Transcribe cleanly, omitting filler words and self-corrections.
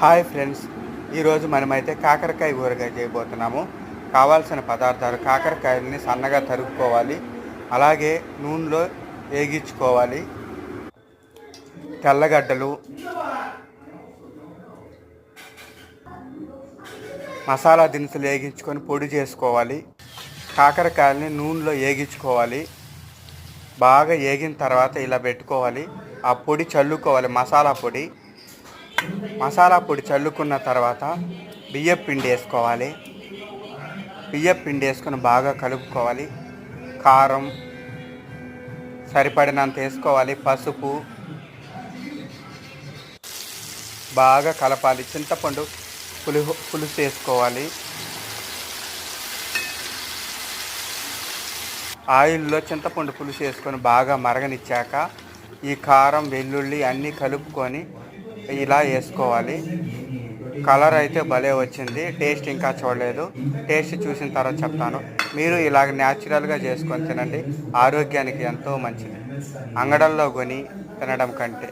Hi friends, ఈరోజు మనమైతే కాకరకాయ ఊరగాయ చేయబోతున్నాము. కావాల్సిన పదార్థాలు: కాకరకాయలని సన్నగా తరుక్కోవాలి, అలాగే నూనెలో వేగించుకోవాలి. తెల్లగడ్డలు, మసాలా దినుసులు వేగించుకొని పొడి చేసుకోవాలి. కాకరకాయలని నూనెలో వేగించుకోవాలి. బాగా వేగిన తర్వాత ఇలా పెట్టుకోవాలి. ఆ పొడి చల్లుకోవాలి, మసాలా పొడి చల్లుకున్న తర్వాత బియ్యపు పిండి వేసుకోవాలి. బియ్యపు పిండి వేసుకొని బాగా కలుపుకోవాలి. కారం సరిపడినంత వేసుకోవాలి. పసుపు బాగా కలపాలి. చింతపండు పులుసు వేసుకోవాలి. ఆయిల్లో చింతపండు పులుసు వేసుకొని బాగా మరగనిచ్చాక ఈ కారం, వెల్లుల్లి అన్నీ కలుపుకొని ఇలా వేసుకోవాలి. కలర్ అయితే భలే వచ్చింది. టేస్ట్ ఇంకా చూడలేదు. టేస్ట్ చూసిన తర్వాత చెప్తాను. మీరు ఇలాగ న్యాచురల్గా చేసుకొని తినండి. ఆరోగ్యానికి ఎంతో మంచిది, అంగడల్లో కొని తినడం కంటే.